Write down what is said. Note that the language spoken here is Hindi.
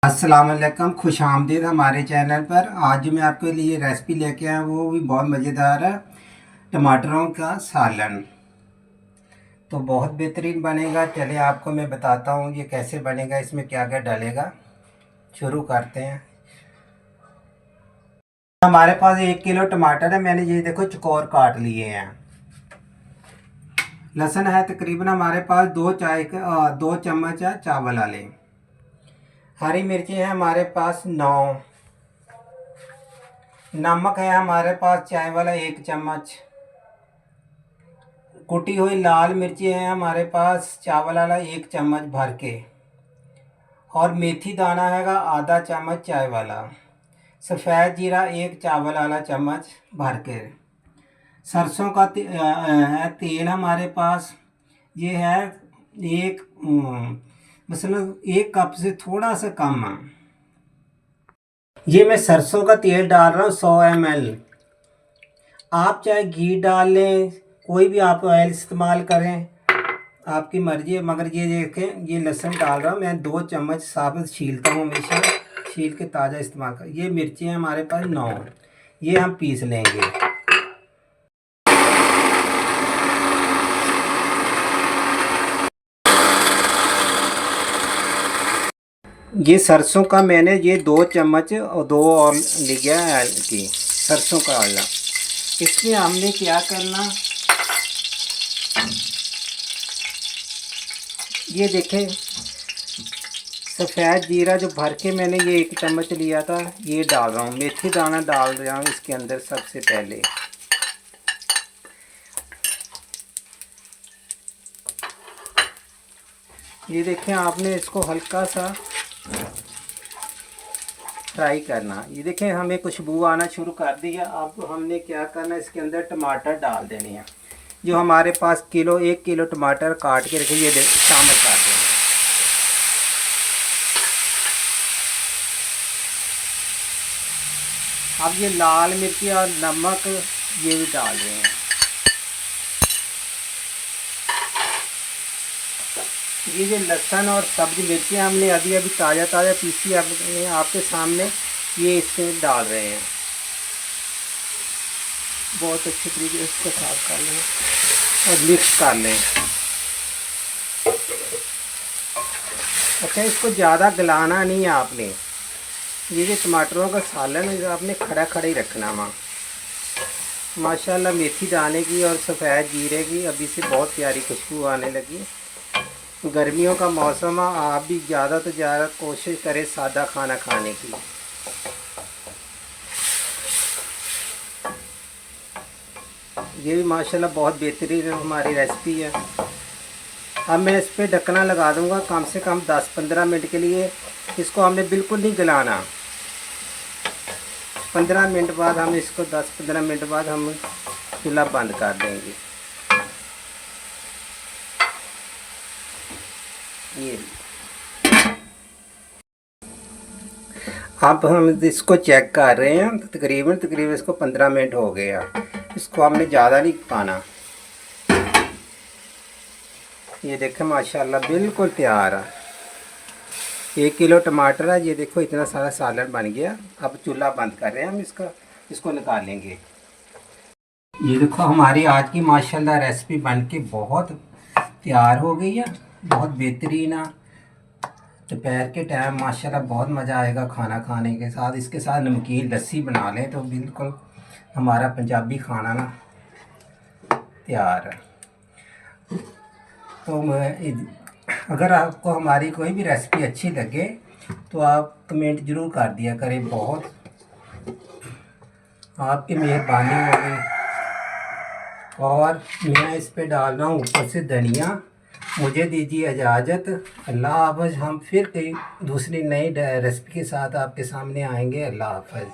अस्सलाम वालेकुम, खुश आमदीद हमारे चैनल पर। आज जो मैं आपके लिए रेसिपी लेके आया वो भी बहुत मज़ेदार है, टमाटरों का सालन। तो बहुत बेहतरीन बनेगा। चलिए आपको मैं बताता हूँ ये कैसे बनेगा, इसमें क्या क्या डालेगा। शुरू करते हैं। हमारे पास 1 किलो टमाटर है, मैंने ये देखो चौकोर काट लिए हैं। लहसुन है तकरीबन हमारे पास 2 चम्मच है चावल वाले। हरी मिर्ची है हमारे पास 9। नमक है हमारे पास चाय वाला 1 चम्मच। कुटी हुई लाल मिर्ची है हमारे पास चावल वाला 1 चम्मच भर के। और मेथी दाना हैगा आधा चम्मच चाय वाला। सफ़ेद जीरा 1 चावल वाला चम्मच भर के। सरसों का तेल हमारे पास ये है एक मतलब 1 कप से थोड़ा सा कम है। ये मैं सरसों का तेल डाल रहा हूँ 100 ml। आप चाहे घी डाल लें, कोई भी आप ऑयल इस्तेमाल करें, आपकी मर्ज़ी है। मगर ये देखें, ये लहसुन डाल रहा हूँ मैं 2 चम्मच साबुत, छीलता हूँ हमेशा, छील के ताज़ा इस्तेमाल कर। ये मिर्ची हैं हमारे पास 9, ये हम पीस लेंगे। ये सरसों का मैंने ये 2 चम्मच और 2 और लिया है की सरसों का आला। इसमें हमने क्या करना, ये देखें सफ़ेद जीरा जो भर के मैंने ये 1 चम्मच लिया था, ये डाल रहा हूँ। मेथी दाना डाल रहा हूँ इसके अंदर सबसे पहले। ये देखें, आपने इसको हल्का सा फ्राई करना। ये देखें हमें खुशबू आना शुरू कर दिया। अब हमने क्या करना, इसके अंदर टमाटर डाल देने हैं। जो हमारे पास 1 किलो टमाटर काट के रखे, ये शामिल कर देंगे। अब ये लाल मिर्ची और नमक ये भी डाल रहे हैं। ये जो लहसुन और सब्ज़ मिर्ची हमने अभी अभी ताज़ा पीसी आपके सामने, ये इसमें डाल रहे हैं। बहुत अच्छे तरीके से इसको साफ कर लें और मिक्स कर लें। अच्छा, इसको ज़्यादा गलाना नहीं है आपने। ये जो टमाटरों का सालन है आपने खड़ा खड़ा ही रखना वहाँ। माशाल्लाह मेथी दाने की और सफ़ेद जीरे की अभी से बहुत प्यारी खुशबू आने लगी। गर्मियों का मौसम है, आप भी ज़्यादा तो ज़्यादा कोशिश करें सादा खाना खाने की। ये भी माशाल्लाह बहुत बेहतरीन हमारी रेसिपी है। अब मैं इस पर ढकना लगा दूंगा कम से कम 10-15 मिनट के लिए। इसको हमने बिल्कुल नहीं गलाना। 15 मिनट बाद हम इसको 10-15 मिनट बाद हम चूल्हा बंद कर देंगे। ये अब हम इसको चेक कर रहे हैं, तो तकरीबन इसको 15 मिनट हो गया। इसको हमने ज़्यादा नहीं पकाना। ये देखें माशाल्लाह बिल्कुल तैयार है। 1 किलो टमाटर है, ये देखो इतना सारा सालन बन गया। अब चूल्हा बंद कर रहे हैं हम इसको निकालेंगे। ये देखो हमारी आज की माशाल्लाह रेसिपी बनके बहुत तैयार हो गई है, बहुत बेहतरीन है। दोपहर के टाइम माशाल्लाह बहुत मज़ा आएगा खाना खाने के साथ। इसके साथ नमकीन लस्सी बना लें तो बिल्कुल हमारा पंजाबी खाना ना तैयार है। तो अगर आपको हमारी कोई भी रेसिपी अच्छी लगे तो आप कमेंट ज़रूर कर दिया करें। बहुत आपकी मेहरबानी होगी। और मैं इस पे डाल रहा हूँ ऊपर से धनिया। मुझे दीजिए इजाज़त। अल्लाह हाफ़िज़। हम फिर कई दूसरी नई रेसिपी के साथ आपके सामने आएंगे। अल्लाह हाफ़िज़।